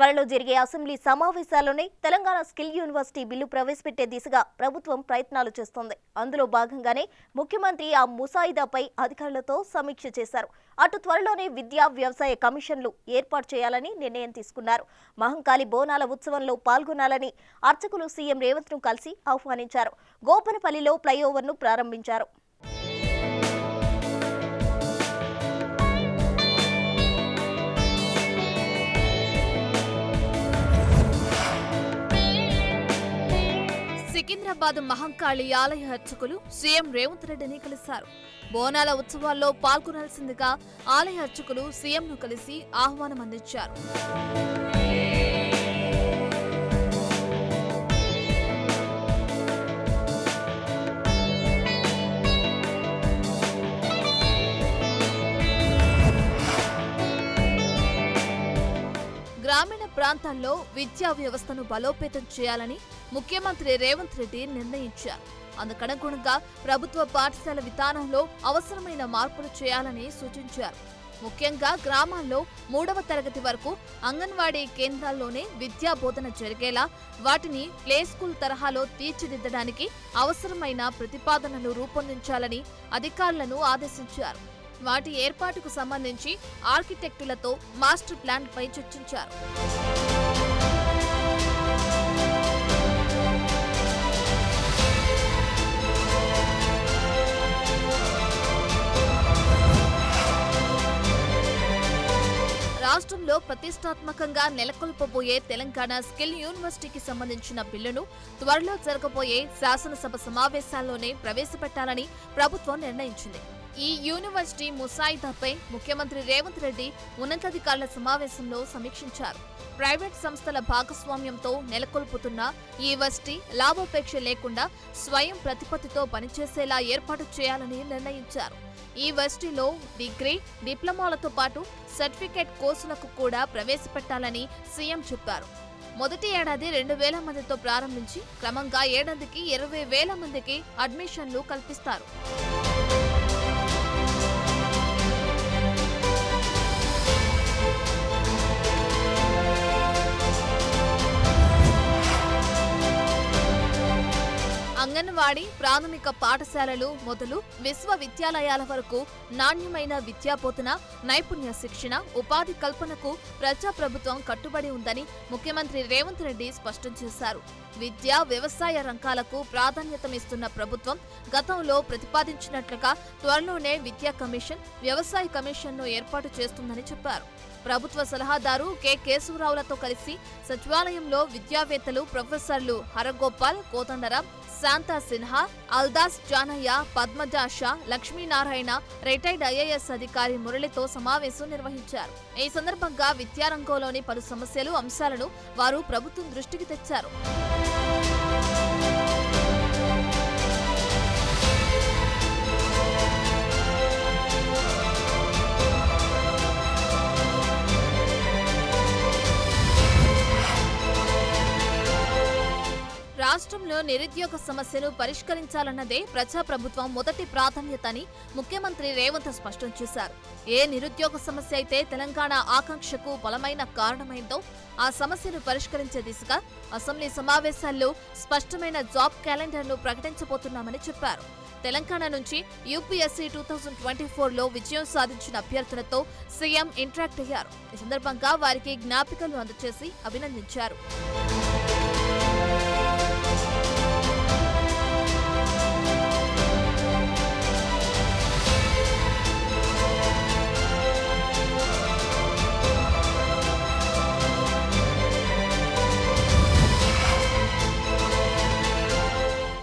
త్వరలో జరిగే అసెంబ్లీ సమావేశాల్లోనే తెలంగాణ స్కిల్ యూనివర్సిటీ బిల్లు ప్రవేశపెట్టే దిశగా ప్రభుత్వం ప్రయత్నాలు చేస్తోంది. అందులో భాగంగానే ముఖ్యమంత్రి ఆ ముసాయిదాపై అధికారులతో సమీక్ష చేశారు. అటు త్వరలోనే విద్యా వ్యవసాయ కమిషన్లు ఏర్పాటు చేయాలని నిర్ణయం తీసుకున్నారు. మహంకాళి బోనాల ఉత్సవంలో పాల్గొనాలని అర్చకులు సీఎం రేవంత్ ను కలిసి ఆహ్వానించారు. గోపనపల్లిలో ఫ్లైఓవర్ను ప్రారంభించారు. సికింద్రాబాద్ మహంకాళి ఆలయ అర్చకులు సీఎం రేవంత్ రెడ్డిని కలిశారు. బోనాల ఉత్సవాల్లో పాల్గొనాల్సిందిగా ఆలయ అర్చకులు సీఎంను కలిసి ఆహ్వానం అందించారు. గ్రామీణ ప్రాంతాల్లో విద్యా వ్యవస్థను బలోపేతం చేయాలని ముఖ్యమంత్రి రేవంత్ రెడ్డి నిర్ణయించారు. అందుకనుగుణంగా ప్రభుత్వ పాఠశాల విధానంలో అవసరమైన మార్పులు చేయాలని సూచించారు. ముఖ్యంగా గ్రామాల్లో 3వ తరగతి వరకు అంగన్వాడీ కేంద్రాల్లోనే విద్యా బోధన జరిగేలా వాటిని ప్లే స్కూల్ తరహాలో తీర్చిదిద్దడానికి అవసరమైన ప్రతిపాదనలు రూపొందించాలని అధికారులను ఆదేశించారు. వాటి ఏర్పాటుకు సంబంధించి ఆర్కిటెక్టులతో మాస్టర్ ప్లాన్ పై చర్చించారు. రాష్ట్రంలో ప్రతిష్టాత్మకంగా నెలకొల్పబోయే తెలంగాణ స్కిల్ యూనివర్సిటీకి సంబంధించిన బిల్లును త్వరలో జరగబోయే శాసనసభ సమావేశాల్లోనే ప్రవేశపెట్టాలని ప్రభుత్వం నిర్ణయించింది. ఈ యూనివర్సిటీ ముసాయిదాపై ముఖ్యమంత్రి రేవంత్ రెడ్డి ఉన్నతాధికారుల సమావేశంలో సమీక్షించారు. ప్రైవేట్ సంస్థల భాగస్వామ్యంతో నెలకొల్పుతున్న ఈ యూనివర్సిటీ లాభాపేక్ష లేకుండా స్వయం ప్రతిపత్తితో పనిచేసేలా ఏర్పాటు చేయాలని నిర్ణయించారు. ఈ యూనివర్సిటీలో డిగ్రీ, డిప్లొమాలతో పాటు సర్టిఫికేట్ కోర్సులకు కూడా ప్రవేశపెట్టాలని సీఎం చెప్పారు. మొదటి ఏడాది 2,000 మందితో ప్రారంభించి క్రమంగా ఏడాదికి 20,000 మందికి అడ్మిషన్లు కల్పిస్తారు. అంగన్వాడీ, ప్రాథమిక పాఠశాలలు మొదలు విశ్వవిద్యాలయాల వరకు నాణ్యమైన విద్యాబోధన, నైపుణ్య శిక్షణ, ఉపాధి కల్పనకు ప్రజాప్రభుత్వం కట్టుబడి ఉందని ముఖ్యమంత్రి రేవంత్ రెడ్డి స్పష్టం చేశారు. విద్యా, వ్యవసాయ రంగాలకు ప్రాధాన్యతమిస్తున్న ప్రభుత్వం గతంలో ప్రతిపాదించినట్లుగా త్వరలోనే విద్యా కమిషన్, వ్యవసాయ కమిషన్ను ఏర్పాటు చేస్తుందని చెప్పారు. ప్రభుత్వ సలహాదారు కె కేశవరావులతో కలిసి సచివాలయంలో విద్యావేత్తలు ప్రొఫెసర్లు హరగోపాల్, కోదండరాం, శాంతా సిన్హా, అల్దాస్ జానయ్య, పద్మజ షా, లక్ష్మీనారాయణ, రిటైర్డ్ ఐఏఎస్ అధికారి మురళితో సమావేశం నిర్వహించారు. ఈ సందర్భంగా విద్యారంగంలోని పలు సమస్యలు, అంశాలను వారు ప్రభుత్వం దృష్టికి తెచ్చారు. రాష్ట్రంలో నిరుద్యోగ సమస్యను పరిష్కరించాలన్నదే ప్రజాప్రభుత్వం మొదటి ప్రాధాన్యత అని ముఖ్యమంత్రి రేవంత్ స్పష్టం చేశారు. ఏ నిరుద్యోగ సమస్య అయితే తెలంగాణ ఆకాంక్షకు బలమైన కారణమైందో ఆ సమస్యను పరిష్కరించే దిశగా అసెంబ్లీ సమావేశాల్లో స్పష్టమైన జాబ్ క్యాలెండర్ను ప్రకటించబోతున్నామని చెప్పారు. తెలంగాణ నుంచి యూపీఎస్సీ 2024లో విజయం సాధించిన అభ్యర్థులతో సీఎం ఇంటరాక్ట్ అయ్యారు. ఈ సందర్భంగా వారికి జ్ఞాపికలు అందజేసి అభినందించారు.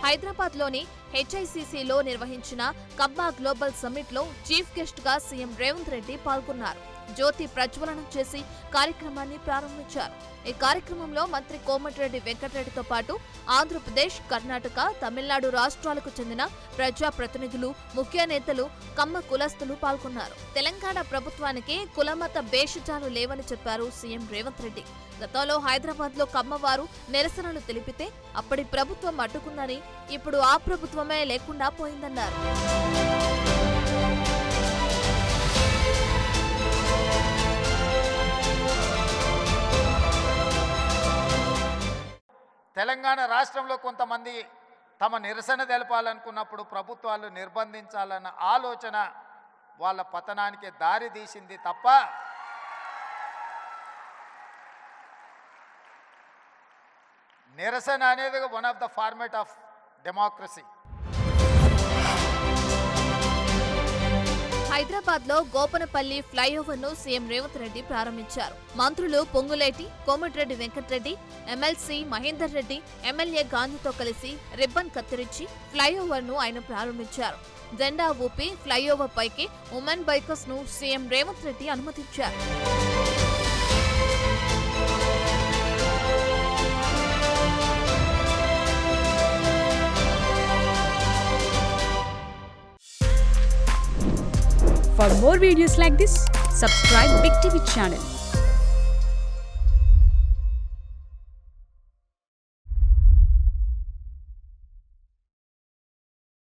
హైదరాబాద్లోని హెచ్ఐసిసిలో నిర్వహించిన కబ్బా గ్లోబల్ సమ్మిట్లో చీఫ్ గెస్ట్ గా సీఎం రేవంత్ రెడ్డి పాల్గొన్నారు. జ్యోతి ప్రజ్వలనం చేసి కార్యక్రమాన్ని ప్రారంభించారు. ఈ కార్యక్రమంలో మంత్రి కోమటిరెడ్డి వెంకటరెడ్డితో పాటు ఆంధ్రప్రదేశ్, కర్ణాటక, తమిళనాడు రాష్ట్రాలకు చెందిన ప్రజాప్రతినిధులు, ముఖ్య నేతలు, కమ్మ కులస్తులు పాల్గొన్నారు. తెలంగాణ ప్రభుత్వానికి కులమత భేషజాలు లేవని చెప్పారు సీఎం రేవంత్ రెడ్డి. గతంలో హైదరాబాద్లో కమ్మవారు నిరసనలు తెలిపితే అప్పటి ప్రభుత్వం అడ్డుకుందని, ఇప్పుడు ఆ ప్రభుత్వమే లేకుండా పోయిందన్నారు. తెలంగాణ రాష్ట్రంలో కొంతమంది తమ నిరసన తెలపాలనుకున్నప్పుడు ప్రభుత్వాలు నిర్బంధించాలన్న ఆలోచన వాళ్ళ పతనానికి దారి తీసింది తప్ప నిరసన అనేది one of the format of democracy. Hyderabad లో గోపనపల్లి ఫ్లైఓవర్ ను సీఎం రేవంత్ రెడ్డి ప్రారంభించారు. మంత్రులు పొంగులేటి, కోమటిరెడ్డి వెంకటరెడ్డి, ఎమ్మెల్సీ మహేందర్ రెడ్డి, ఎమ్మెల్యే గాంధీతో కలిసి రిబ్బన్ కత్తిరించి ఫ్లైఓవర్ ను ఆయన ప్రారంభించారు. జెండా ఊపి ఫ్లైఓవర్ పైకి ఉమెన్ బైకర్స్ ను సీఎం రేవంత్ రెడ్డి అనుమతించారు. For more videos like this, subscribe Big TV channel.